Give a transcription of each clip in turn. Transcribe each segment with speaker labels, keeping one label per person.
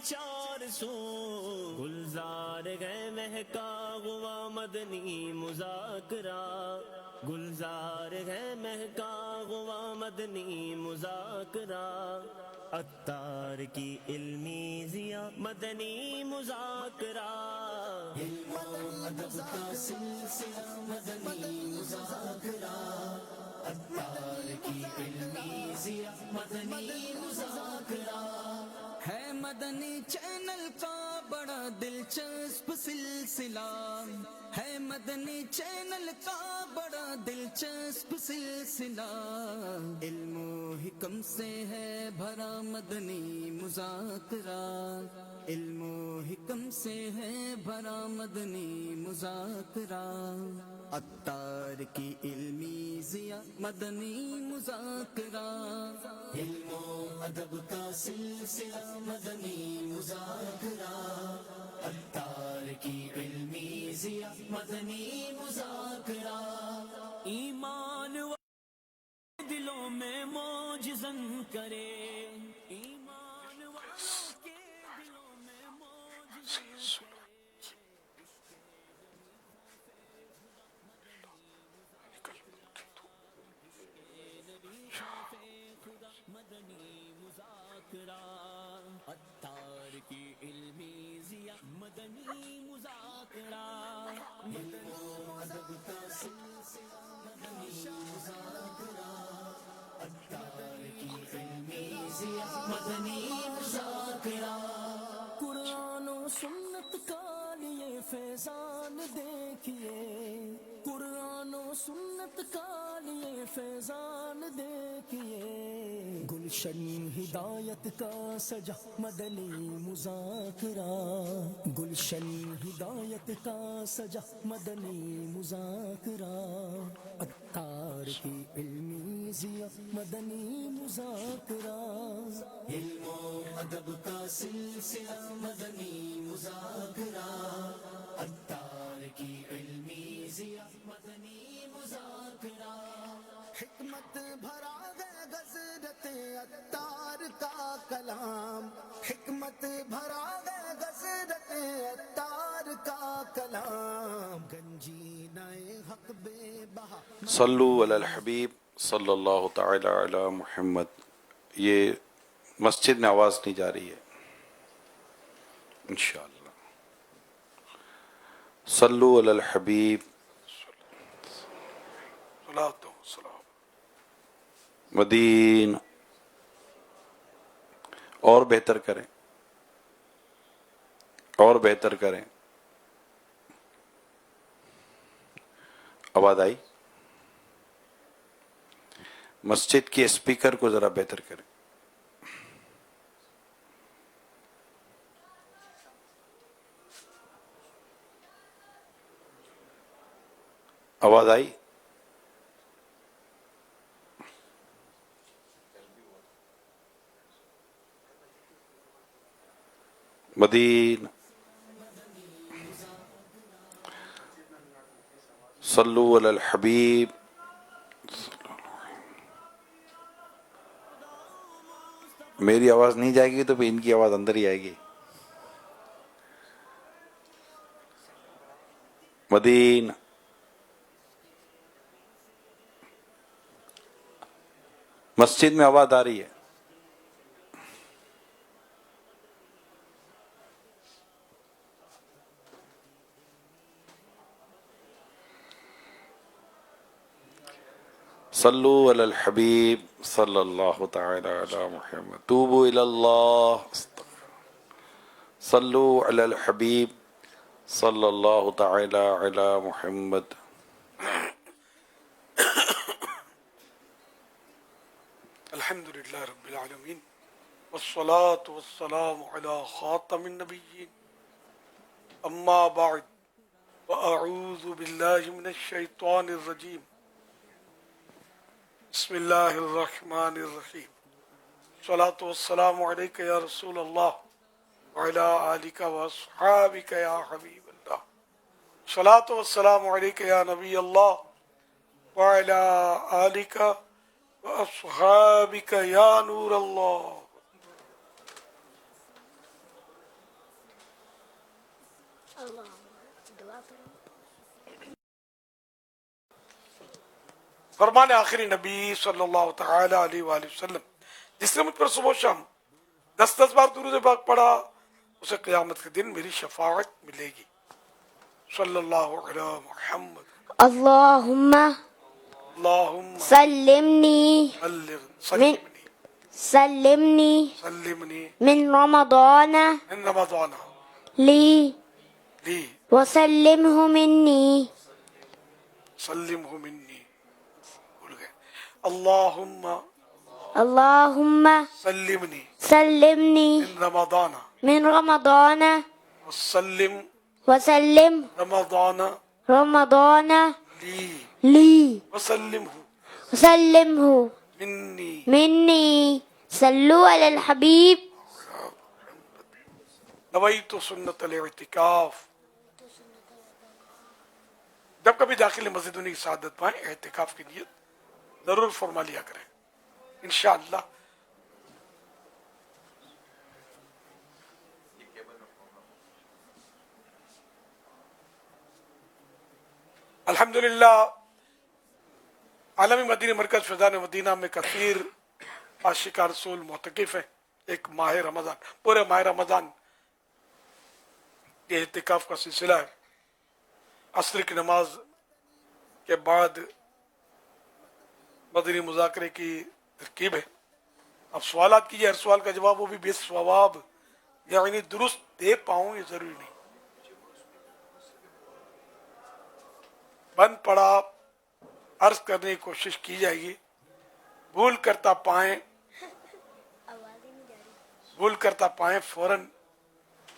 Speaker 1: چار سو گلزار ہے مہکا ہوا مدنی مذاکرہ گلزار ہے مہکا ہوا مدنی مذاکرہ عطار کی علمی ضیا مدنی مذاکرہ علم و ادب کا سلسلہ مدنی مذاکرہ عطار کی علمی ضیا مدنی مذاکرہ ہے مدنی چینل کا بڑا دلچسپ سلسلہ ہے مدنی چینل کا بڑا دلچسپ سلسلہ علم و حکم سے ہے بھرا مدنی مذاکرہ علم و حکم سے ہے بھرا مدنی مذاکرہ عطار کی علمی ضیا مدنی مذاکرہ علم و ادب کا سلسلہ مدنی مذاکرہ عطار کی علمی ضیا مدنی مذاکرہ ایمان و دلوں میں معجزن کرے ایمان والوں کے دلوں میں معجزن کرے مدنی مذاکرہ عطار کی علمی ضیا مدنی مذاکرہ علم و ادب کا سلسلہ مدنی مذاکرہ عطار کی علمی ضیا مدنی مذاکرہ قرآن و سنت کا لیے فیضان دیکھیے قرآن و سنت کا لیے فیضان دیکھیے گلشن ہدایت کا سجا مدنی مذاکرہ گلشن ہدایت کا سجا مدنی مذاکرہ عطار کی علمی ضیا مدنی مذاکرہ علم و ادب کا سلسلہ مدنی مذاکرہ عطار کی علمی ضیا مدنی مذاکرہ حکمت بھرا ہے غزرت عطار کا کلام حکمت بھرا ہے غزرت عطار کا کلام گنجینہ حق بے بہا
Speaker 2: صلو علی الحبیب صلی اللہ تعالی علی محمد. یہ مسجد میں آواز نہیں جا رہی ہے انشاءاللہ. صلو علی الحبیب مدین. اور بہتر کریں اور بہتر کریں. آواز آئی؟ مسجد کے اسپیکر کو ذرا بہتر کریں. آواز آئی؟ مدین. صلو علی الحبیب. میری آواز نہیں جائے گی تو پھر ان کی آواز اندر ہی آئے گی. مدین. مسجد میں آواز آ رہی ہے؟ صلو علی الحبیب صلی اللہ تعالی علی محمد. توبوا الی اللہ. صلو علی الحبیب صلی اللہ تعالی علی محمد.
Speaker 3: الحمد للہ رب العالمین والصلاة والسلام علی خاتم النبیین اما بعد واعوذ باللہ من الشیطان الرجیم بسم اللہ الرحمن الرحیم. الصلاة والسلام علیک یا رسول اللہ وعلی آلک واصحابک یا حبیب اللہ. الصلاة والسلام علیک یا نبی اللہ وعلی آلک واصحابک یا نور اللہ. فرمان آخری نبی صلی اللہ تعالی علیہ وآلہ وسلم، جس نے مجھ پر صبح و شام 10 بار درود پاک پڑھا اسے قیامت کے دن میری شفاعت ملے گی۔ صلی اللہ علیہ محمد
Speaker 4: اللہم
Speaker 3: اللہم
Speaker 4: سلمنی
Speaker 3: سلمنی
Speaker 4: سلمنی من رمضان
Speaker 3: من رمضان
Speaker 4: لی
Speaker 3: لی
Speaker 4: وسلمہ منی
Speaker 3: سلمہ منی، بھول گئے، اللہم
Speaker 4: اللہم
Speaker 3: سلمنی
Speaker 4: سلمنی
Speaker 3: من رمضان
Speaker 4: من رمضان
Speaker 3: وسلم
Speaker 4: وسلم
Speaker 3: رمضان
Speaker 4: رمضان
Speaker 3: لی
Speaker 4: لی
Speaker 3: وسلمہ
Speaker 4: وسلمہ
Speaker 3: منی۔
Speaker 4: منی صلو علی الحبیب۔
Speaker 3: نویت سنت الاعتکاف، جب کبھی داخل مسجد کی سعادت پائیں اعتکاف کی نیت ضرور فرما لیا کریں انشاءاللہ۔ الحمدللہ عالمی مدینی مرکز فیضان مدینہ میں کثیر عاشق رسول معتکف ہیں۔ ایک ماہ رمضان، پورے ماہ رمضان یہ اعتکاف کا سلسلہ ہے۔ عصر کی نماز کے بعد مدنی مذاکرے کی ترکیب ہے۔ اب سوالات کیجیے، ہر سوال کا جواب وہ بھی بے ثواب یعنی درست دے پاؤں یہ ضروری نہیں۔ بند پڑا عرض کرنے کی کوشش کی جائے گی، بھول کرتا پائیں فوراً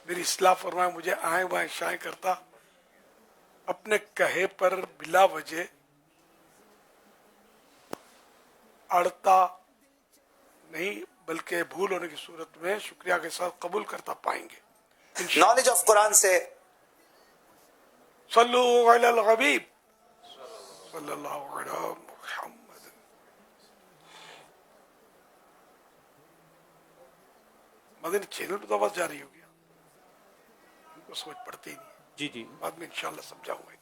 Speaker 3: میری اصلاح فرمائیں، مجھے آئیں بائیں شائیں کرتا اپنے کہے پر بلا وجہ اڑتا نہیں، بلکہ بھول ہونے کی صورت میں شکریہ کے ساتھ قبول کرتا پائیں گے۔
Speaker 5: نالج آف قرآن سے
Speaker 3: صلو علی الحبیب صلی اللہ علیہ محمد۔ مدنی چینل پہ تو آواز جا رہی ہوگی، ان کو سمجھ پڑتی ہی نہیں ہے،
Speaker 6: جی
Speaker 3: بعد میں انشاءاللہ سمجھاؤں گا۔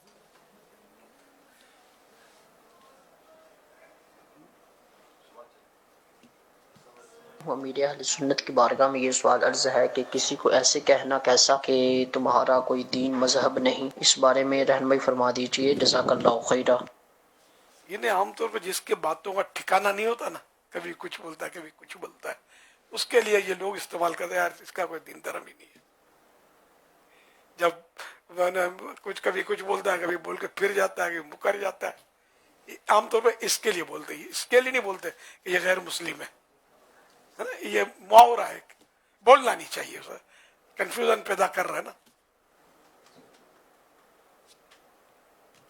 Speaker 7: امیر اہل سنت کی بارگاہ میں یہ سوال عرض ہے کہ کسی کو ایسے کہنا کیسا کہ تمہارا کوئی دین مذہب نہیں، اس بارے میں رہنمائی فرما دیجئے، جزاک اللہ خیرہ۔
Speaker 3: یہ عام طور پہ جس کے باتوں کا ٹھکانہ نہیں ہوتا نا، کبھی کچھ بولتا ہے کبھی کچھ بولتا ہے، اس کے لیے یہ لوگ استعمال کرتے ہیں، یار اس کا کوئی دین دھرم ہی نہیں ہے۔ جب کبھی کچھ بولتا ہے، کبھی بول کے پھر جاتا ہے، کبھی مکر جاتا ہے، یہ عام طور پہ اس کے لیے بولتے ہیں، اس کے لیے نہیں بولتے کہ یہ غیر مسلم ہے، یہ محاورہ ہے، بولنا نہیں چاہیے، کنفیوژن پیدا کر رہا ہے نا۔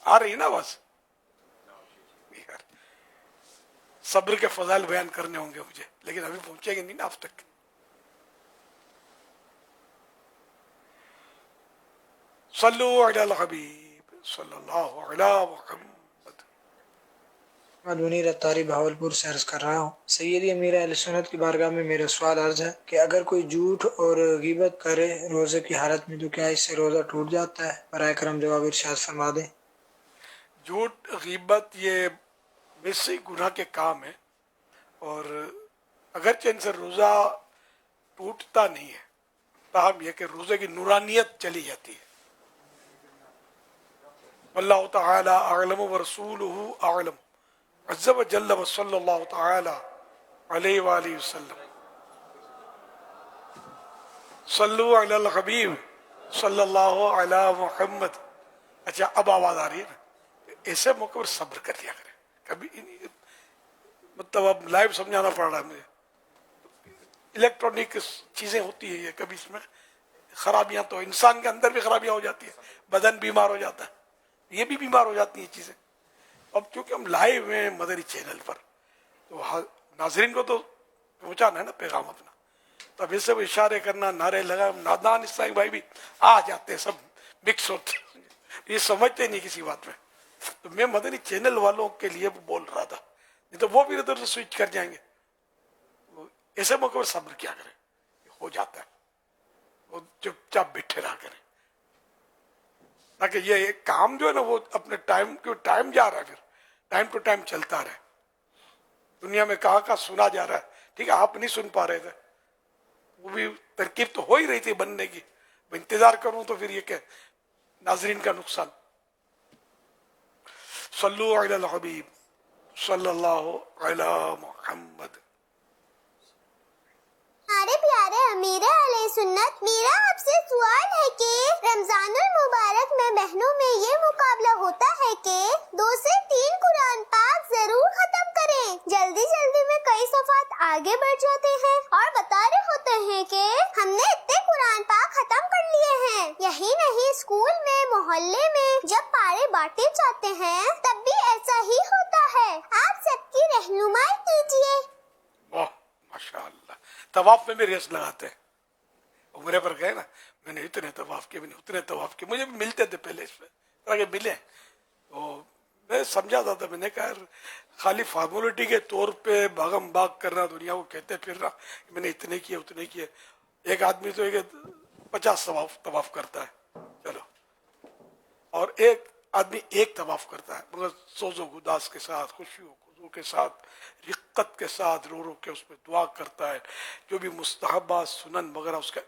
Speaker 3: آ رہی نا بس، صبر کے فضائل بیان کرنے ہوں گے مجھے، لیکن ابھی پہنچے گے نہیں نا آپ تک۔ صلو علی الحبیب صلی اللہ علیہ محمد۔
Speaker 8: محمد منیر اتاری بہاولپور سے عرض کر رہا ہوں، سیدی امیر اہل سنت کی بارگاہ میں میرا سوال عرض ہے کہ اگر کوئی جھوٹ اور غیبت کرے روزے کی حالت میں تو کیا اس سے روزہ ٹوٹ جاتا ہے؟ براہ کرم جواب ارشاد فرما دیں۔
Speaker 3: جھوٹ غیبت یہ ویسے گناہ کے کام ہے، اور اگرچہ ان سے روزہ ٹوٹتا نہیں ہے، تاہم یہ کہ روزے کی نورانیت چلی جاتی ہے۔ واللہ تعالی اعلم ورسولہ اعلم عز و جل و صلی اللہ تعالی علیہ وآلہ وسلم۔ صلو علی الحبیب صلی اللہ علی محمد۔ اچھا اب آواز آ رہی ہے نا، ایسے موقع پر صبر کر لیا کریں، کبھی مطلب اب لائیو سمجھانا پڑ رہا ہے مجھے، الیکٹرانک چیزیں ہوتی ہیں، یہ کبھی اس میں خرابیاں، تو انسان کے اندر بھی خرابیاں ہو جاتی ہیں، بدن بیمار ہو جاتا ہے، یہ بھی بیمار ہو جاتی ہیں چیزیں۔ اب چونکہ ہم لائیو ہیں مدری چینل پر، تو ناظرین کو تو پہنچانا ہے نا پیغام اپنا، تو اب اسے اشارے کرنا، نعرے لگا، نادان اسلامی بھائی بھی آ جاتے ہیں، سب مکس ہوتے ہیں، یہ سمجھتے نہیں کسی بات میں۔ تو میں مدنی چینل والوں کے لیے بول رہا تھا، نہیں تو وہ بھی ادھر سے سوئچ کر جائیں گے۔ ایسے موقع پر صبر کیا کریں، ہو جاتا ہے، وہ چپ چاپ بیٹھے رہا کریں، تاکہ یہ کام جو ہے نا وہ اپنے ٹائم جا رہا ہے، پھر ٹائم ٹو ٹائم چلتا رہے. دنیا میں کہاں سنا جا رہا ہے، ٹھیک ہے آپ نہیں سن پا رہے تھے، وہ بھی ترکیب تو ہو ہی رہی تھی بننے کی. انتظار کروں تو پھر یہ کہ ناظرین کا نقصان. صلو علی الحبیب صلی اللہ علی محمد.
Speaker 5: ہمارے پیارے امیر علیہ سنت، میرا آپ سے سوال ہے کہ رمضان المبارک میں بہنوں میں یہ مقابلہ ہوتا ہے کہ 2 سے 3 قرآن پاک ضرور ختم کریں. جلدی میں کئی صفحات آگے بڑھ جاتے ہیں اور بتا رہے ہوتے ہیں کہ ہم نے اتنے قرآن پاک ختم کر لیے ہیں. یہی نہیں، اسکول میں، محلے میں جب پارے بانٹے جاتے ہیں تب بھی ایسا ہی ہوتا ہے. آپ سب کی رہنمائی کیجیے.
Speaker 3: واہ ماشاء اللہ. طواف میں بھی ریس لگاتے ہیں. عمرے پر گئے نا، میں نے اتنے طواف کیے، میں نے اتنے طواف کیے. مجھے بھی ملتے تھے پہلے اس پہ کہ ملے تو میں سمجھاتا تھا. میں نے کہا خالی فارمولٹی کے طور پہ بھاگم بھاگ کرنا، دنیا کو کہتے پھرنا میں نے اتنے کیے اتنے کیے. ایک آدمی تو 50 طواف کرتا ہے، چلو، اور ایک آدمی ایک طواف کرتا ہے مگر سوز و گداس کے ساتھ، خوشی و خضوع کے ساتھ، رقت کے ساتھ، رو کے اس میں دعا کرتا ہے. جو بھی مستحبات سنن وغیرہ اس کا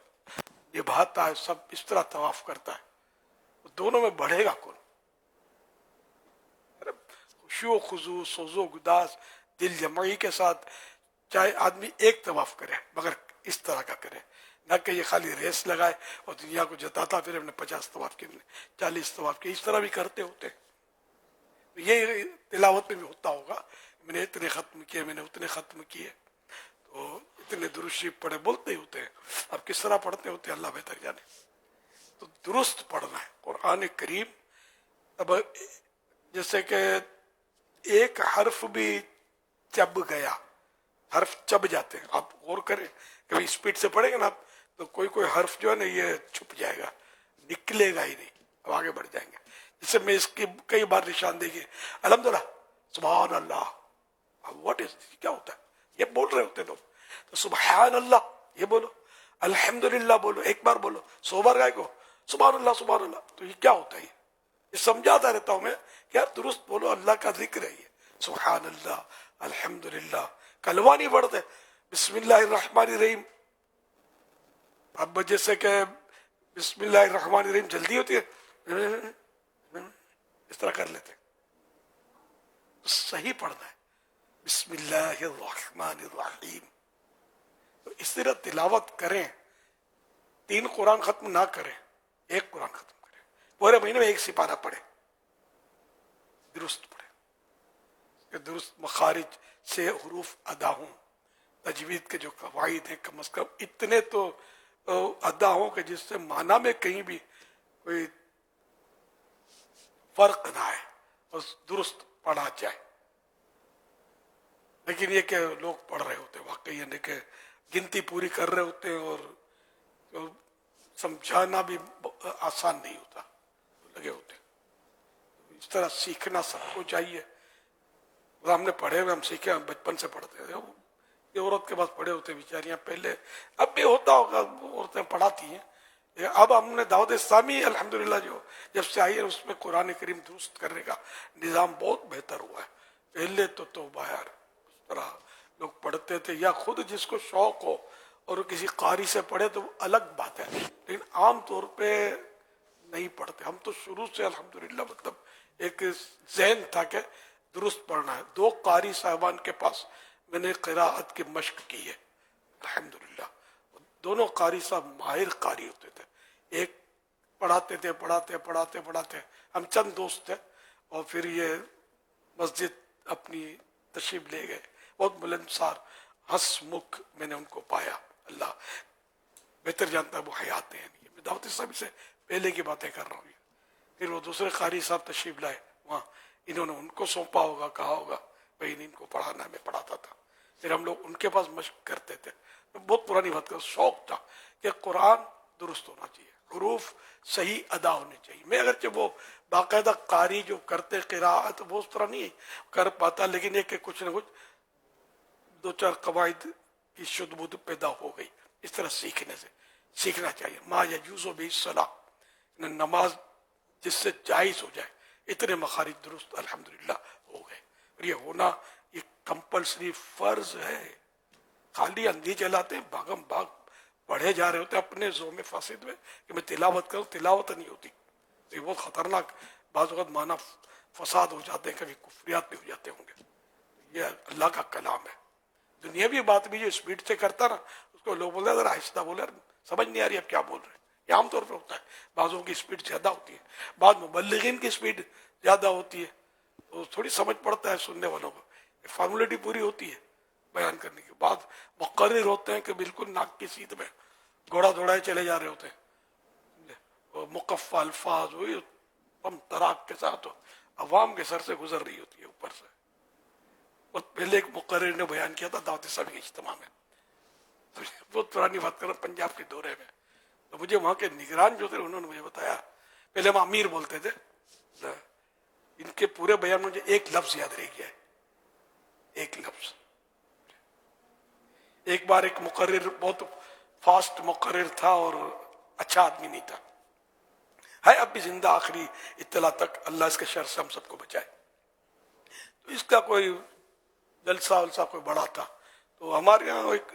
Speaker 3: نبھاتا ہے، سب اس طرح طواف کرتا ہے. دونوں میں بڑھے گا کون؟ خوشی و خضوع، سوز و گداس، دل جمعی کے ساتھ چاہے آدمی ایک طواف کرے مگر اس طرح کا کرے، نہ کہ یہ خالی ریس لگائے اور دنیا کو جتاتا پھر ہم نے 50 طواف کیے، 40 طواف کیے. اس طرح بھی کرتے ہوتے. یہ تلاوت میں بھی ہوتا ہوگا، میں نے اتنے ختم کیے، میں نے اتنے ختم کیے، تو اتنے درود شریف پڑھے بولتے ہی ہوتے ہیں. اب کس طرح پڑھتے ہوتے ہیں اللہ بہتر جانے. تو درست پڑھنا ہے قرآن کریم. اب جیسے کہ ایک حرف بھی چب گیا، حرف چب جاتے ہیں، آپ غور کریں، کبھی اسپیڈ سے پڑھیں گے نا آپ تو کوئی حرف جو ہے نا یہ چھپ جائے گا، نکلے گا ہی نہیں. اب آگے بڑھ جائیں گے. جسے میں اس کی کئی بار نشاندہی، الحمدللہ، سبحان اللہ. واٹ از، کیا ہوتا ہے؟ یہ بول رہے ہوتے لوگ. تو سبحان اللہ یہ بولو، الحمدللہ بولو، ایک بار بولو، 100 بار گائے کو سبحان اللہ سبحان اللہ. تو یہ کیا ہوتا ہے؟ یہ سمجھاتا رہتا ہوں میں کہ یار درست بولو، اللہ کا ذکر ہے یہ. سبحان اللہ، الحمدللہ. کلمہ نہیں پڑھتے، بسم اللہ الرحمن الرحیم. اب جیسے کہ بسم اللہ الرحمن الرحیم جلدی ہوتی ہے، اس طرح کر لیتے. صحیح پڑھنا ہے بسم اللہ الرحمن الرحیم. تو اس طرح تلاوت کریں. 3 قرآن ختم نہ کریں، ایک قرآن ختم کریں. پورے مہینے میں 1 سپارہ پڑھیں، درست پڑھیں کہ درست مخارج سے حروف ادا ہوں. تجوید کے جو قواعد ہیں کم از کم اتنے تو ادا ہوں کہ جس سے معنی میں کہیں بھی کوئی فرق نہ آئے اور درست پڑھا جائے. لیکن یہ کہ لوگ پڑھ رہے ہوتے واقعی یعنی کہ گنتی پوری کر رہے ہوتے ہیں اور سمجھانا بھی آسان نہیں ہوتا، لگے ہوتے. اس طرح سیکھنا سب کو چاہیے. ہم نے پڑھے ہوئے، ہم سیکھے، ہم بچپن سے پڑھتے ہیں. یہ عورت کے پاس پڑھے ہوتے بیچاریاں پہلے، اب بھی ہوتا ہوگا، عورتیں پڑھاتی ہیں. اب ہم نے دعوت اسلامی الحمدللہ جو جب سے آئی ہے اس میں قرآن کریم درست کرنے کا نظام بہت بہتر ہوا ہے. پہلے تو توبہ یار، اس طرح لوگ پڑھتے تھے، یا خود جس کو شوق ہو اور وہ کسی قاری سے پڑھے تو الگ بات ہے، لیکن عام طور پہ نہیں پڑھتے. ہم تو شروع سے الحمدللہ مطلب ایک ذہن تھا کہ درست پڑھنا ہے. 2 قاری صاحبان کے پاس میں نے قراءت کی مشق کی ہے الحمدللہ. دونوں قاری صاحب ماہر قاری ہوتے تھے. ایک پڑھاتے تھے، پڑھاتے. ہم چند دوست تھے اور پھر یہ مسجد اپنی تشریف لے گئے. بہت ملنسار، ہنس مکھ میں نے ان کو پایا. اللہ بہتر جانتا ہے وہ حیات ہیں. میں دعوت اسلامی سے پہلے کی باتیں کر رہا ہوں. پھر وہ دوسرے قاری صاحب تشریف لائے وہاں، انہوں نے ان کو سونپا ہوگا، کہا ہوگا بھائی ان کو پڑھانا. میں پڑھاتا تھا. پھر ہم لوگ ان کے پاس مشق کرتے تھے. بہت پرانی بات کا شوق تھا کہ قرآن درست ہونا چاہیے، حروف صحیح ادا ہونے چاہیے. میں اگرچہ وہ باقاعدہ قاری جو کرتے قراءت وہ اس طرح نہیں کر پاتا، لیکن یہ کہ کچھ نہ کچھ 2-4 قواعد کی شد بدھ پیدا ہو گئی. اس طرح سیکھنے سے سیکھنا چاہیے. ما یجوز بہ الصلاۃ، نماز جس سے جائز ہو جائے. اتنے مخارج درست الحمدللہ ہو گئے. اور یہ ہونا یہ کمپلسری فرض ہے. خالی اندھی چلاتے ہیں, بھاگم بھاگ پڑھے جا رہے ہوتے ہیں اپنے ذو میں فاسد میں کہ میں تلاوت کروں, تلاوت نہیں ہوتی. یہ بہت خطرناک بعض اوقات معنی فساد ہو جاتے ہیں, کبھی کفریات بھی ہو جاتے ہوں گے. یہ اللہ کا کلام ہے. دنیاوی بات بھی جو اسپیڈ سے کرتا نا, اس کو لوگ بولتے ہیں ذرا آہستہ بولے, سمجھ نہیں آ رہی اب کیا بول رہے ہیں. یہ عام طور پہ ہوتا ہے. بعضوں کی اسپیڈ زیادہ ہوتی ہے, بعض مبلغین کی اسپیڈ زیادہ ہوتی ہے, تو تھوڑی سمجھ پڑتا ہے سننے والوں کو. فارمولیٹی پوری ہوتی ہے بیان کرنے کی. بعض مقرر ہوتے ہیں کہ بالکل ناک کی سیدھ میں گھوڑا دوڑائے چلے جا رہے ہوتے ہیں, مقفع الفاظ ہوئی پم تراک کے ساتھ عوام کے سر سے گزر رہی ہوتی ہے اوپر سے. اور پہلے ایک مقرر نے بیان کیا تھا دعوت اسلامی کے اجتماع میں, بہت پرانی بات کر رہا ہوں, پنجاب کے دورے میں. تو مجھے وہاں کے نگران جو تھے انہوں نے مجھے بتایا, پہلے ہم امیر بولتے تھے, ان کے پورے بیان میں مجھے ایک لفظ یاد رہ گیا ہے, ایک لفظ. ایک بار ایک مقرر بہت فاسٹ مقرر تھا اور اچھا آدمی نہیں تھا, ہے اب بھی زندہ آخری اطلاع تک, اللہ اس کے شر سے ہم سب کو بچائے. تو اس کا کوئی جلسہ ولسہ کوئی بڑا تھا, تو ہمارے یہاں ایک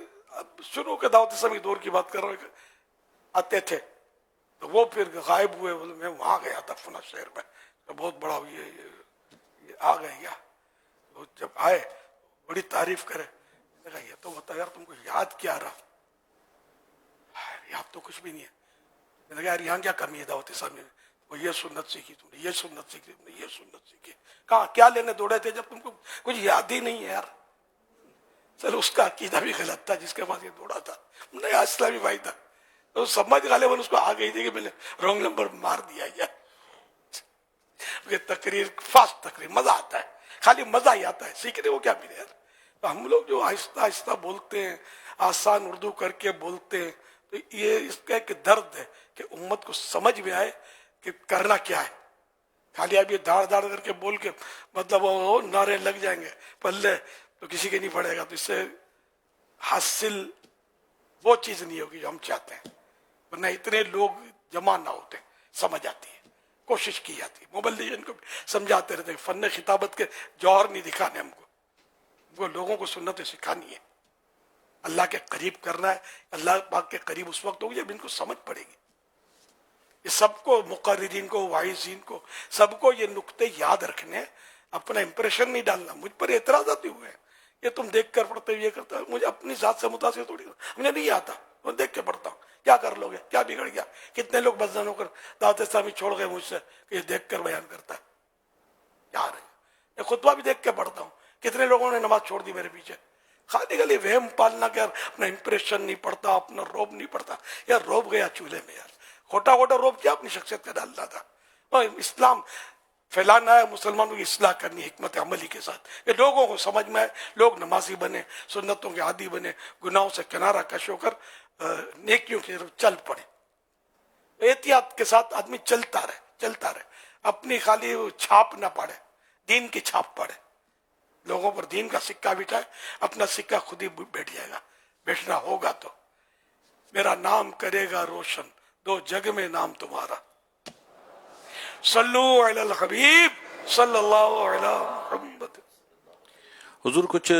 Speaker 3: شروع کے دعوت اسلامی دور کی بات کر رہا ہوں, آتے تھے تو وہ پھر غائب ہوئے. میں وہاں گیا تھا فلاں شہر میں, تو بہت بڑا یہ آ گئے کیا. تو جب آئے بڑی تعریف کرے, یہ تو بتا یار تم کو یاد کیا رہا, یاد تو کچھ بھی نہیں ہے. میں نے کہا یار یہاں کیا کمی ہے دعوت اسلامی میں, وہ یہ سنت سیکھی تم نے, یہ سنت سیکھی تم نے, یہ سنت سیکھی. کہاں کیا لینے دوڑے تھے جب تم کو کچھ یاد ہی نہیں ہے یار. چلو اس کا عقیدہ بھی غلط تھا جس کے پاس یہ دوڑا تھا, نیا اسلامی بھائی تھا, تو سمجھ غالباً اس کو آ گئی تھی کہ میں نے رونگ نمبر مار دیا یار. تقریر فاسٹ تقریر مزہ آتا ہے, خالی مزہ ہی آتا ہے, سیکھنے کو کیا ملے یار. تو ہم لوگ جو آہستہ آہستہ بولتے ہیں, آسان اردو کر کے بولتے ہیں, تو یہ اس کا ایک درد ہے کہ امت کو سمجھ میں آئے کہ کرنا کیا ہے. خالی اب یہ داڑ داڑ کر کے بول کے مطلب وہ نعرے لگ جائیں گے پلے تو کسی کے نہیں پڑے گا, تو اس سے حاصل وہ چیز نہیں ہوگی جو ہم چاہتے ہیں. ورنہ اتنے لوگ جمع نہ ہوتے, سمجھ آتی ہے, کوشش کی جاتی ہے. مبلغین کو بھی سمجھاتے رہتے ہیں, فن خطابت کے جوہر نہیں دکھانے ہم کو, وہ لوگوں کو سنتیں سکھانی ہے, اللہ کے قریب کرنا ہے. اللہ پاک کے قریب اس وقت ہوگی جب ان کو سمجھ پڑے گی. یہ سب کو, مقررین کو, واعظین کو, سب کو یہ نقطے یاد رکھنے, اپنا امپریشن نہیں ڈالنا. مجھ پر اعتراضات ہوئے ہیں, یہ تم دیکھ کر پڑھتے ہوئے کرتا ہے, مجھے اپنی ذات سے متاثر تھوڑی, مجھے نہیں آتا, میں دیکھ کے پڑھتا ہوں. کیا کر لو گے, کیا بگڑ گیا. کتنے لوگ بدزن ہو کر دعوت اسلامی چھوڑ گئے مجھ سے کہ یہ دیکھ کر بیان کرتا ہے. کیا رہے, میں خطبہ بھی دیکھ کے پڑھتا ہوں. کتنے لوگوں نے نماز چھوڑ دی میرے پیچھے, خالی خالی وہم پالنا کہ اپنا امپریشن نہیں پڑتا, اپنا روب نہیں پڑتا. یار روب گیا چولہے میں یار, کھوٹا کھوٹا روب کیا اپنی شخصیت کا ڈالنا تھا. اور اسلام پھیلانا ہے, مسلمانوں کی اصلاح کرنی ہے حکمت عملی کے ساتھ, کہ لوگوں کو سمجھ میں آئے, لوگ نمازی بنے, سنتوں کے عادی بنے, گناہوں سے کنارہ کش ہو کر نیکیوں کی طرف چل پڑے. احتیاط کے ساتھ آدمی چلتا رہے, اپنی خالی چھاپ نہ پڑے, دین کی چھاپ پڑے, لوگوں پر دین کا سکہ بٹھائے, اپنا سکہ خود ہی بیٹھ جائے گا. بیٹھنا ہوگا تو میرا نام کرے گا روشن, دو جگ میں نام تمہارا. صلو علی الحبیب صلی اللہ علیہ محمد.
Speaker 2: حضور کچھ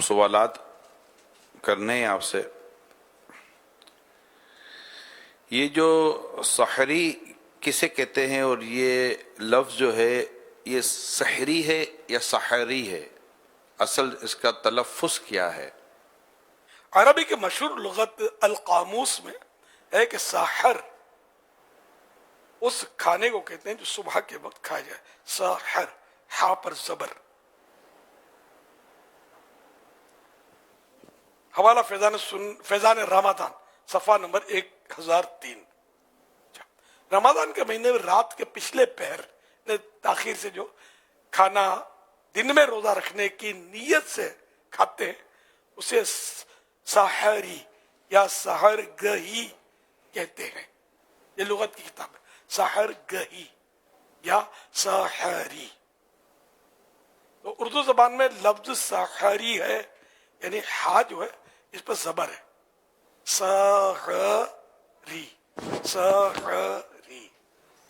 Speaker 2: سوالات کرنے ہیں آپ سے. یہ جو سحری کسے کہتے ہیں, اور یہ لفظ جو ہے یہ سحری ہے یا سحری ہے, اصل اس کا تلفظ کیا ہے؟
Speaker 3: عربی کے مشہور لغت القاموس میں ہے کہ ساحر اس کھانے کو کہتے ہیں جو صبح کے وقت کھایا جائے. ساحر, ہا پر زبر. حوالہ فیضان رمضان صفحہ نمبر 1003. رمضان کے مہینے میں رات کے پچھلے پہر تاخیر سے جو کھانا دن میں روزہ رکھنے کی نیت سے کھاتے ہیں اسے سحری یا سحر گہی کہتے ہیں. یہ لغت کی کتاب ہے, سحر گہی یا سحری. تو اردو زبان میں لفظ سحری ہے, یعنی ہا جو ہے اس پر زبر ہے, سحری, سحری,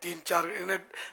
Speaker 3: 3-4,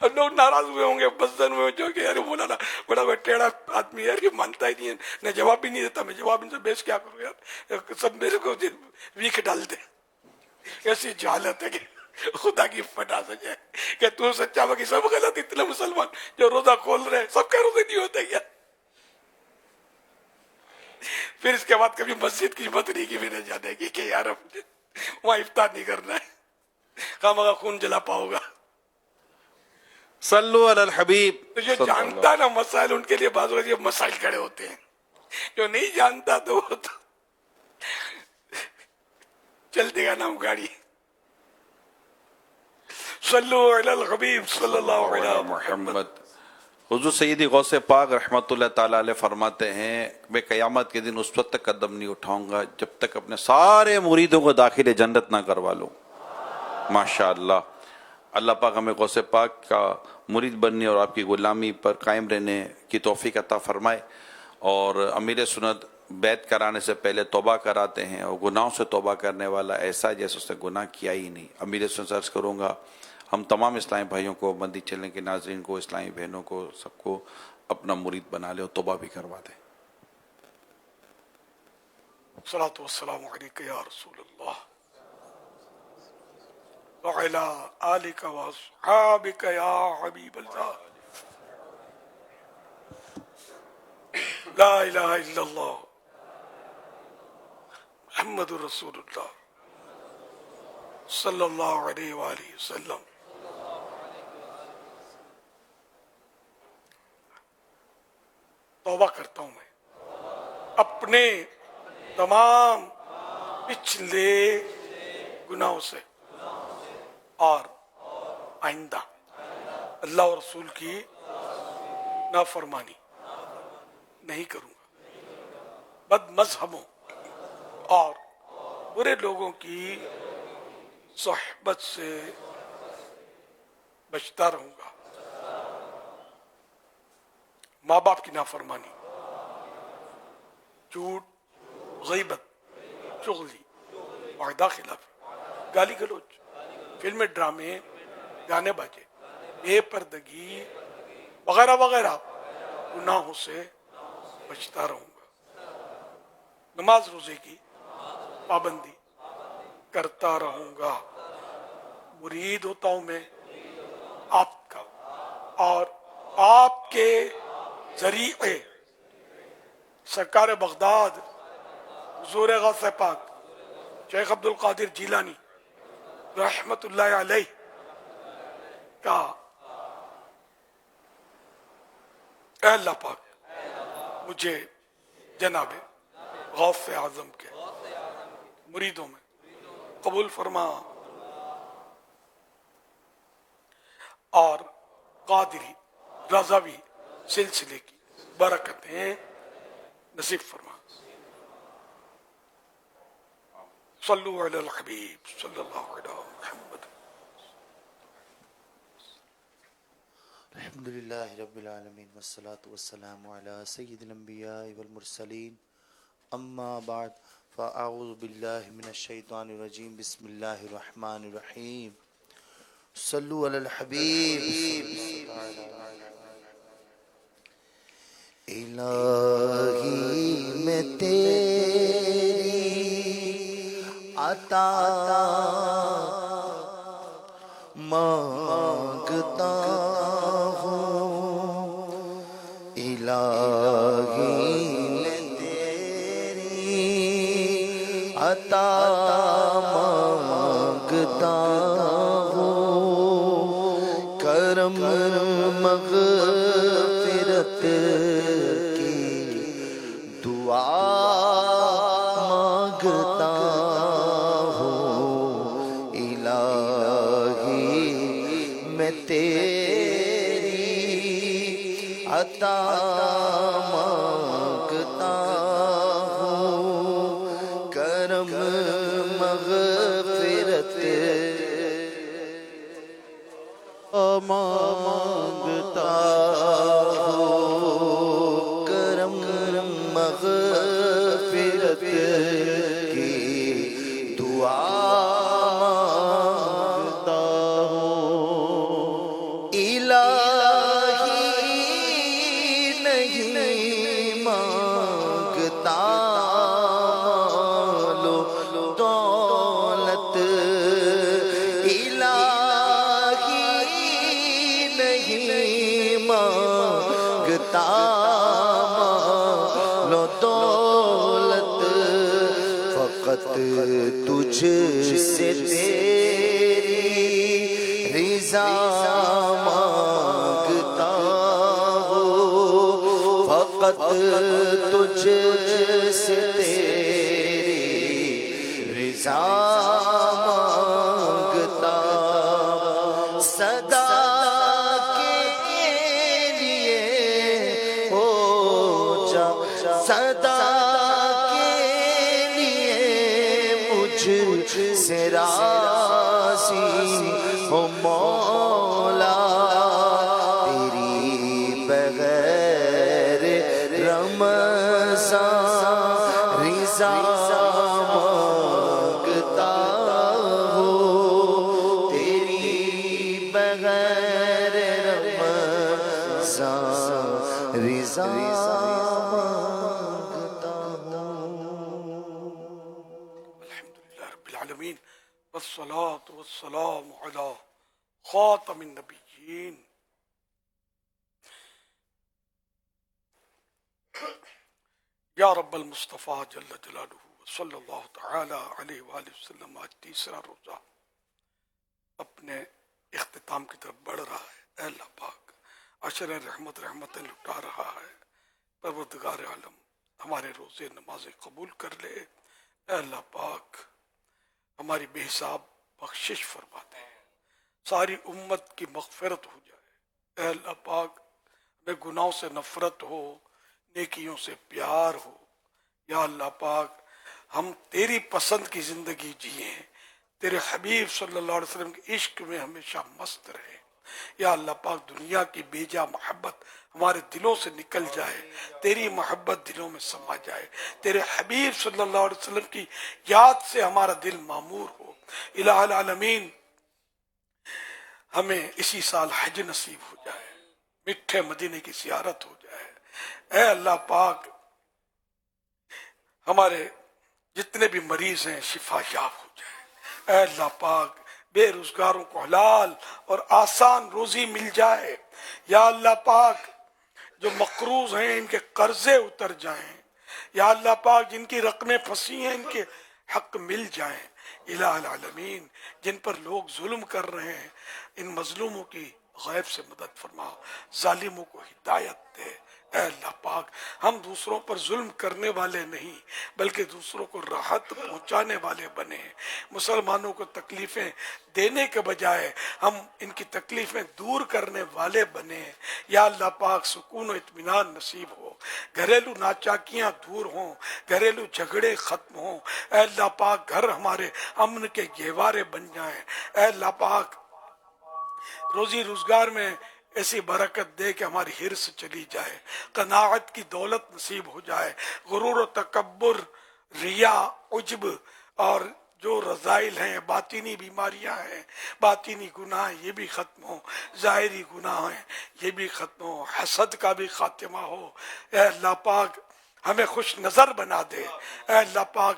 Speaker 3: اور لوگ ناراض ہوئے ہوں گے، بزن ہوئے جو کہ یار مولانا بڑا وہ ٹیڑھا آدمی ہے یار، یہ مانتا ہی نہیں ہے، نہ جواب بھی نہیں دیتا، میں جواب ان سے بیچ کیا کروں یار، سب میرے کو ویک ڈالتے. ایسی جہالت ہے کہ خدا کی پناہ سے جائے کہ تو سچا باقی سب غلط. اتنے مسلمان جو روزہ کھول رہے ہیں سب کے روزے نہیں ہوتے کیا؟ پھر اس کے بعد کبھی مسجد کی ہمت نہیں کی میرے جانے کی کہ یار وہاں افطار نہیں کرنا ہے، خامخواہ خون جلا پاؤ گا.
Speaker 2: صلو علی الحبیب.
Speaker 3: تو جو جانتا نا مسائل، ان کے لیے بعض اوقات یہ مسائل کھڑے ہوتے ہیں. جو نہیں جانتا تو وہ تو چلتے گا نام گاڑی. صلو علی الحبیب صلی اللہ علیہ
Speaker 2: محمد. حضور سیدی غوث پاک رحمت اللہ تعالیٰ علیہ فرماتے ہیں میں قیامت کے دن اس وقت تک قدم نہیں اٹھاؤں گا جب تک اپنے سارے مریدوں کو داخل جنت نہ کروا لوں. ماشاءاللہ. اللہ پاک ہمیں غوث پاک کا مرید بننے اور آپ کی غلامی پر قائم رہنے کی توفیق عطا فرمائے. اور امیر سنت بیعت کرانے سے پہلے توبہ کراتے ہیں، اور گناہوں سے توبہ کرنے والا ایسا جیسے اس نے گناہ کیا ہی نہیں. امیر سنت عرض کروں گا ہم تمام اسلامی بھائیوں کو، مندی چلنے کے ناظرین کو، اسلامی بہنوں کو، سب کو اپنا مرید بنا لے اور توبہ بھی کروا دیں.
Speaker 3: الصلاۃ والسلام علیک یا رسول اللہ وعلی آلک واصحابک یا حبیب اللہ. لا الہ الا اللہ محمد رسول اللہ صلی اللہ علیہ وآلہ وسلم. توبہ کرتا ہوں میں اپنے تمام پچھلے گناہوں سے، اور آئندہ اللہ اور رسول کی نافرمانی نہیں کروں گا، بد مذہبوں اور برے لوگوں کی صحبت سے بچتا رہوں گا. ماں باپ کی نافرمانی، جھوٹ، غیبت، چغلی، وعدہ خلافی، گالی گلوچ، فلمیں، ڈرامے، گانے باجے، بے پردگی وغیرہ وغیرہ گناہوں سے بچتا رہوں گا. نماز روزے کی پابندی کرتا رہوں گا. مرید ہوتا ہوں میں آپ کا، اور آپ کے ذریعے سرکار بغداد حضور غوث پاک شیخ عبد القادر جیلانی رحمت اللہ علیہ کا اے اللہ پاک مجھے جناب غوث اعظم کے مریدوں میں قبول فرما، اور قادری رضوی سلسلے کی برکتیں نصیب فرما. صلو علی الحبیب صلی اللہ علیہ محمد.
Speaker 6: الحمدللہ رب العالمین والصلاة والسلام علی سید الانبیاء والمرسلین. اما بعد فاعوذ باللہ من الشیطان الرجیم. بسم اللہ الرحمن الرحیم. صلو علی الحبیب. الہی میں تیری عطا مانگتا ہوں، الہی میں تیری عطا مانگتا ہوں، کرم مغفرت کی دعا مانگتا ہوں، الہی میں تیری عطا مانگتا ہوں، کرم مغفرت مانگتا ہوں، کرم مغفرت کی دعا مانگتا ہوں، نہیں مانگتا لو دولت الہی نہیں مانگتا لو دولت فقط تجھ سے تیری رضا مانگتا ہوں فقط تجھ سے تیری رضا مانگتا صدا کے لیے ہو جا صدا کے لیے مجھ سے راضی ہو مولا تیری بغیر رمضان رضا مانگتا ہو تیری بغیر رمضان رضا مانگتا ہوں.
Speaker 3: الحمدللہ رب العالمین والصلاة والسلام علی خاتم النبیین. یا رب المصطفیٰ جل جلالہ صلی اللہ تعالی علیہ وآلہ وسلم. آج تیسرا روزہ اپنے اختتام کی طرف بڑھ رہا ہے. اے اللہ پاک عشر رحمتیں لٹا رہا ہے. پروردگار عالم ہمارے روزے نمازیں قبول کر لے. اے اللہ پاک ہماری بے حساب بخشش فرما دے. ساری امت کی مغفرت ہو جائے. اے اللہ پاک ہمیں گناہوں سے نفرت ہو, نیکیوں سے پیار ہو. یا اللہ پاک ہم تیری پسند کی زندگی جئیں, تیرے حبیب صلی اللہ علیہ وسلم کے عشق میں ہمیشہ مست رہے. یا اللہ پاک دنیا کی بیجا محبت ہمارے دلوں سے نکل جائے, تیری محبت دلوں میں سما جائے. تیرے حبیب صلی اللہ علیہ وسلم کی یاد سے ہمارا دل معمور ہو. الہ العالمین ہمیں اسی سال حج نصیب ہو جائے, میٹھے مدینے کی زیارت ہو جائے. اے اللہ پاک ہمارے جتنے بھی مریض ہیں شفا یاب ہو جائے. اے اللہ پاک بے روزگاروں کو حلال اور آسان روزی مل جائے. یا اللہ پاک جو مقروض ہیں ان کے قرضے اتر جائیں. یا اللہ پاک جن کی رقمیں پھنسی ہیں ان کے حق مل جائیں. الہ العالمین جن پر لوگ ظلم کر رہے ہیں ان مظلوموں کی غیب سے مدد فرما, ظالموں کو ہدایت دے. اے اللہ پاک ہم دوسروں پر ظلم کرنے والے نہیں بلکہ دوسروں کو راحت پہنچانے والے بنے. مسلمانوں کو تکلیفیں دینے کے بجائے ہم ان کی تکلیفیں دور کرنے والے بنے. یا اللہ پاک سکون و اطمینان نصیب ہو, گھریلو ناچاکیاں دور ہوں, گھریلو جھگڑے ختم ہوں. اے اللہ پاک گھر ہمارے امن کے گہوارے بن جائیں. اے اللہ پاک روزی روزگار میں ایسی برکت دے کہ ہماری حرص چلی جائے, قناعت کی دولت نصیب ہو جائے. غرور و تکبر, ریا, عجب اور جو رذائل ہیں, باطینی بیماریاں ہیں, باطینی گناہ یہ بھی ختم ہو, ظاہری گناہ ہیں یہ بھی ختم ہو, حسد کا بھی خاتمہ ہو. اے اللہ پاک ہمیں خوش نظر بنا دے. اے اللہ پاک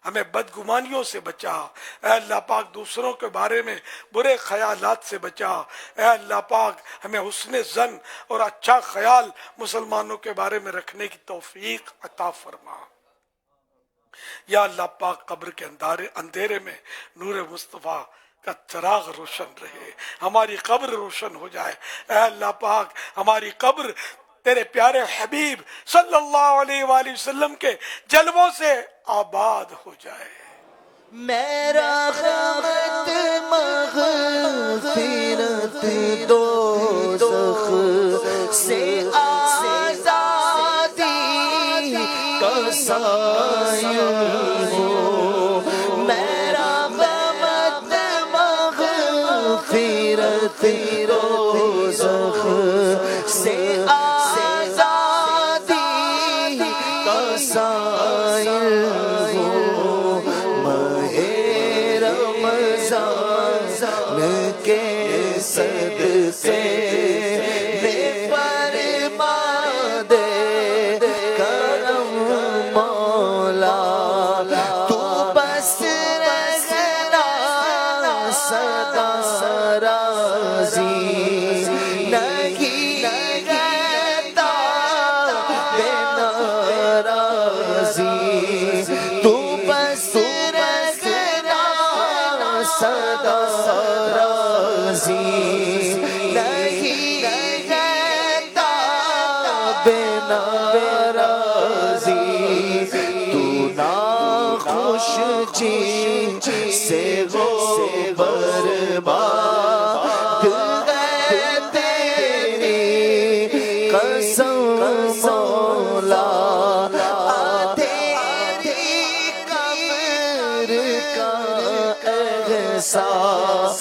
Speaker 3: ہمیں بدگمانیوں سے بچا. اے اللہ پاک دوسروں کے بارے میں برے خیالات سے بچا. اے اللہ پاک ہمیں حسن ظن اور اچھا خیال مسلمانوں کے بارے میں رکھنے کی توفیق عطا فرما. یا اللہ پاک قبر کے اندھیرے میں نور مصطفیٰ کا چراغ روشن رہے, ہماری قبر روشن ہو جائے. اے اللہ پاک ہماری قبر تیرے پیارے حبیب صلی اللہ علیہ وآلہ وسلم کے جلووں سے آباد ہو جائے.
Speaker 6: میرا غمت مغفرت دوزخ سے آزادی کا سایہ ہو. میرا غمت مغفرت دوزخ سے صدقے بے فرما دے ناراضی تو نا خوش جی سے وہ برباد ہے تیری قسم مولا تیری قبر کا احساس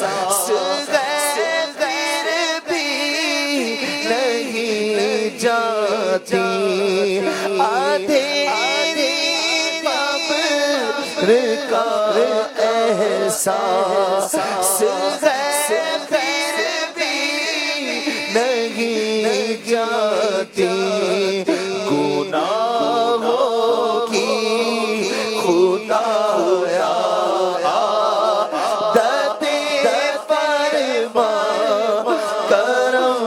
Speaker 6: جاتی تیری قبر کا احساس پھر بھی نہیں جاتی گناہوں کی خدایا عادت فرما کرم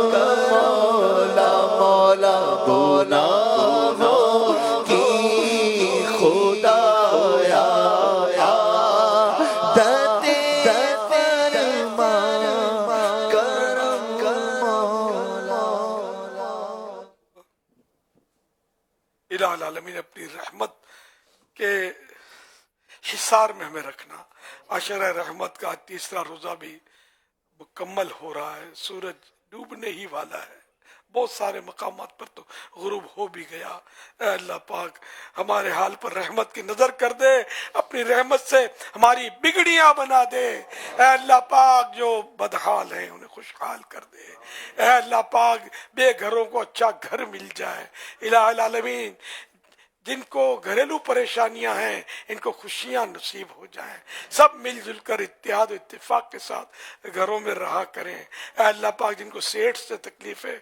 Speaker 6: مولا مولا گناہوں کی خدایا عادت فرما کرم مولا.
Speaker 3: الہ العالمین اپنی رحمت کے حصار میں ہمیں رکھنا. عشرہ رحمت کا تیسرا روزہ بھی مکمل ہو رہا ہے. سورج ڈوبنے ہی والا ہے. بہت سارے مقامات پر تو غروب ہو بھی گیا. اے اللہ پاک ہمارے حال پر رحمت کی نظر کر دے. اپنی رحمت سے ہماری بگڑیاں بنا دے. اے اللہ پاک جو بدحال ہیں انہیں خوشحال کر دے. اے اللہ پاک بے گھروں کو اچھا گھر مل جائے. الہ العالمین جن کو گھریلو پریشانیاں ہیں ان کو خوشیاں نصیب ہو جائیں. سب مل جل کر اتحاد و اتفاق کے ساتھ گھروں میں رہا کریں. اے اللہ پاک جن کو سیٹ سے تکلیف ہے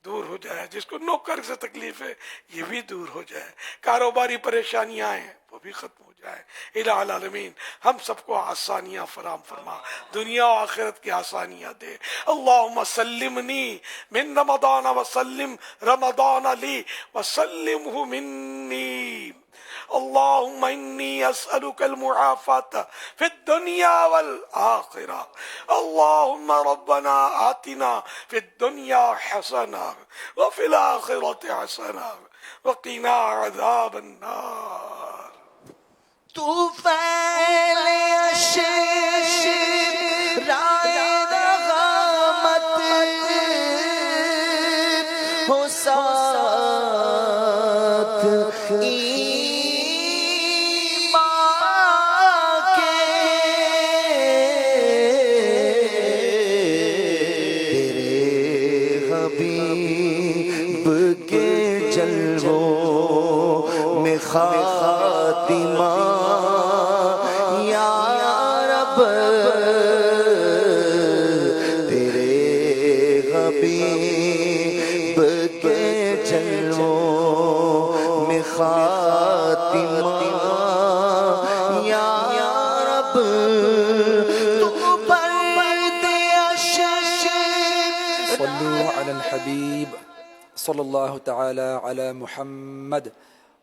Speaker 3: دور ہو جائے. جس کو نوکر سے تکلیف ہے یہ بھی دور ہو جائے. کاروباری پریشانیاں ہیں وہ بھی ختم ہو جائے. الہ العالمین ہم سب کو آسانیاں فراہم فرما. دنیا و آخرت کی آسانیاں دے. اللہم سلمنی من رمضان وسلم رمضان لی وسلمہ منی. اللهم إني أسألك المعافاة في الدنيا والآخرة. اللهم ربنا آتنا في الدنيا حسنة وفي الآخرة حسنة وقنا عذاب النار.
Speaker 6: طوفان رائے رحمت ہو ساتھ خاتمہ یا رب تیرے حبیب کے جلووں میں خاتمہ یا رب تو پر دے
Speaker 9: صلو علی الحبیب صلی اللہ تعالی علی محمد.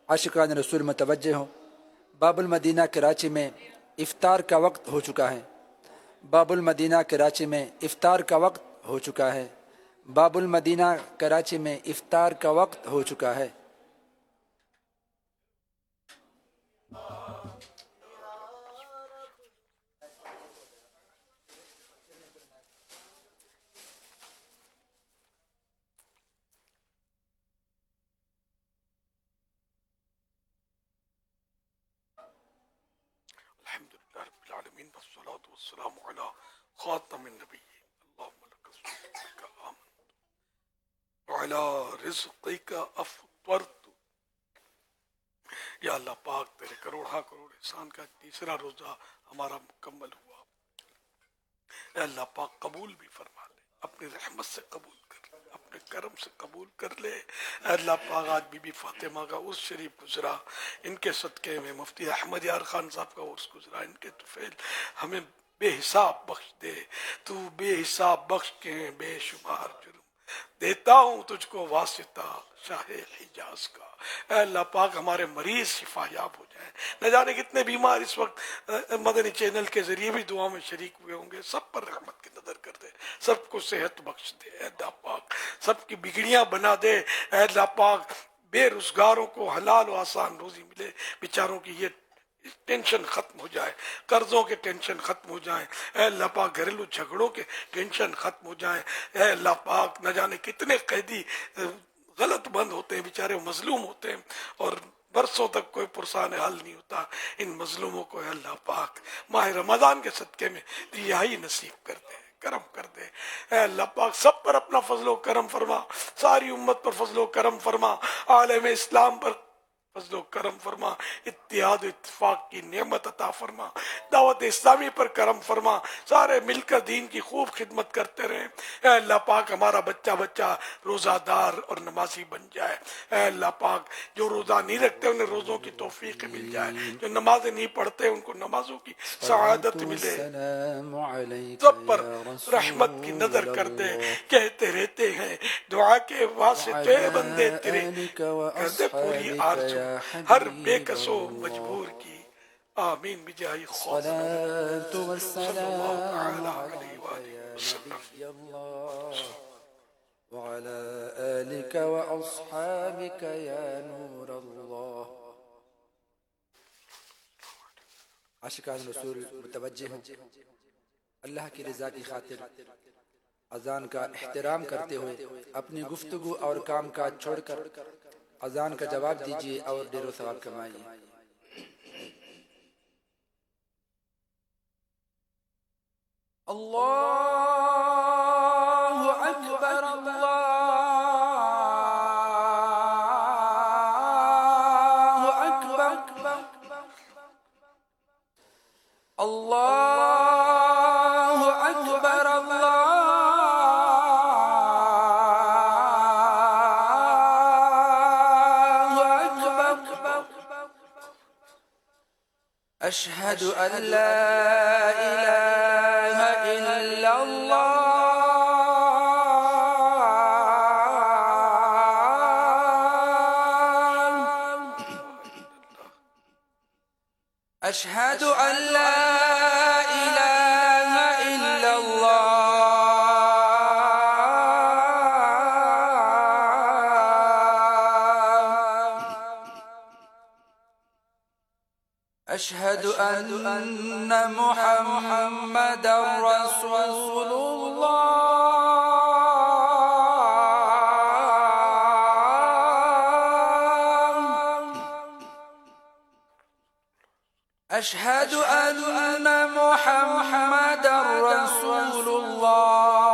Speaker 9: عاشقان رسول متوجہ ہوں. باب المدینہ کراچی میں افطار کا وقت ہو چکا ہے. باب المدینہ کراچی میں افطار کا وقت ہو چکا ہے. باب المدینہ کراچی میں افطار کا وقت ہو چکا ہے.
Speaker 3: الحمدللہ رب العالمین والصلاة والسلام علی خاتم النبیین. اللہم لک صلواتک آمنت وعلی رزقک افطرت. یا اللہ پاک تیرے کروڑا کروڑ احسان کا تیسرا روزہ ہمارا مکمل ہوا. اے اللہ پاک قبول بھی فرما لے. اپنی رحمت سے قبول کر لے. اپنے کرم سے قبول کر لے. اے اللہ پاک آج بی بی فاطمہ کا عرس شریف گزرا. ان کے صدقے میں مفتی احمد یار خان صاحب کا عرس گزرا. ان کے طفیل ہمیں بے حساب بخش دے. تو بے حساب بخش کے بے شمار جرم دیتا ہوں تجھ کو واسطہ شاہ حجاز کا. اے اللہ پاک ہمارے مریض شفا یاب ہو جائیں. نہ جانے کتنے بیمار اس وقت مدنی چینل کے ذریعے بھی دعا میں شریک ہوئے ہوں گے. سب پر رحمت کی نظر کر دے. سب کو صحت بخش دے. اے اللہ پاک سب کی بگڑیاں بنا دے. اے اللہ پاک بے روزگاروں کو حلال و آسان روزی ملے، بیچاروں کی یہ ٹینشن ختم ہو جائے، قرضوں کے ٹینشن ختم ہو جائیں، اے اللہ پاک گھریلو جھگڑوں کے ٹینشن ختم ہو جائیں، اے اللہ پاک نہ جانے کتنے قیدی غلط بند ہوتے ہیں، بیچارے مظلوم ہوتے ہیں اور برسوں تک کوئی پرسان حل نہیں ہوتا، ان مظلوموں کو اے اللہ پاک ماہ رمضان کے صدقے میں رہائی نصیب کر دے، کرم کر دے، اے اللہ پاک سب پر اپنا فضل و کرم فرما، ساری امت پر فضل و کرم فرما، عالم اسلام پر فضل و کرم فرما، اتحاد و اتفاق کی نعمت عطا فرما، دعوت اسلامی پر کرم فرما، سارے مل کر دین کی خوب خدمت کرتے رہیں، اے اللہ پاک ہمارا بچہ روزہ دار اور نمازی بن جائے، اے اللہ پاک جو روزہ نہیں رکھتے انہیں روزوں کی توفیق مل جائے، جو نمازیں نہیں پڑھتے ان کو نمازوں کی سعادت ملے، سب پر رحمت کی نظر کر دے، کہتے رہتے ہیں دعا کے واسطے بندے تیرے کر دے پوری آرزو ہر بے کسو مجبور کی، آمین بجاہ
Speaker 9: الصلاة والسلام
Speaker 3: خواجہ
Speaker 9: عليك يا نبي الله وعلى آلك وأصحابك يا نور الله. عاشقان رسول متوجہ ہوں، اللہ کی رضا کی خاطر اذان کا احترام کرتے ہوئے اپنی گفتگو اور کام کاج چھوڑ کر اذان کا جواب دیجیے اور ڈیر و ثواب کمائیے. اللہ اکبر اللہ اکبر اللہ اکبر أشهد أن لا إله إلا الله أشهد أن لا إله إلا الله أشهد أن محمد رسول الله أشهد أن محمد رسول الله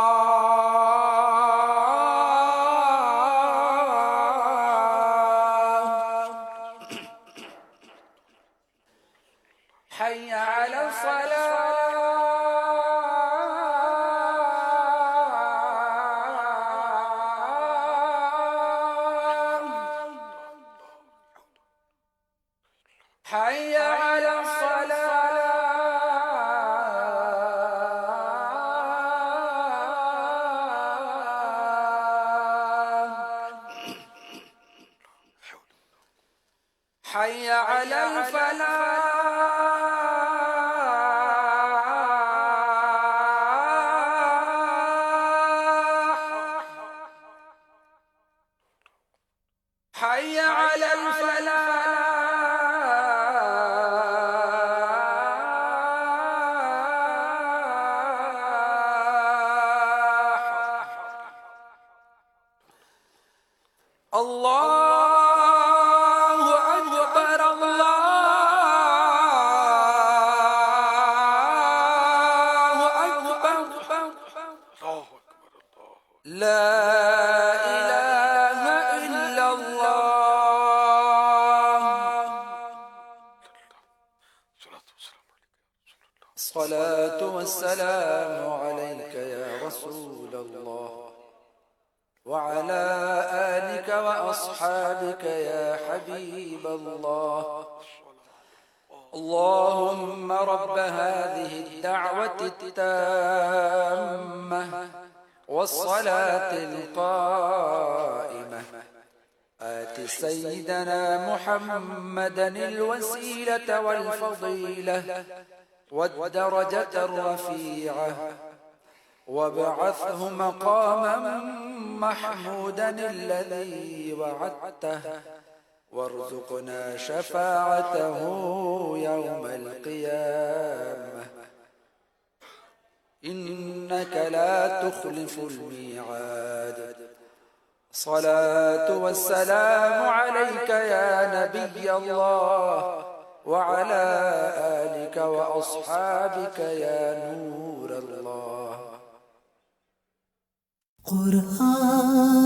Speaker 9: حي على الصلاة حي على الصلاة حي على الفلاح حي على الفلاح الله أكبر الله أكبر لا إله إلا الله. الصلاة والسلام عليك يا رسول الله وعلى آلك وأصحابك يا حبيب الله. اللهم رب هذه الدعوة التامة والصلاة القائمة آت سيدنا محمدا الوسيلة والفضيلة والدرجة الرفيعة وابعثه مقاما محمودا الذي وعدته وارزقنا شفاعته يوم القيامة إنك لا تخلف الميعاد. الصلاة والسلام عليك يا نبي الله وعلى آلك وأصحابك يا نور الله.
Speaker 1: قرآن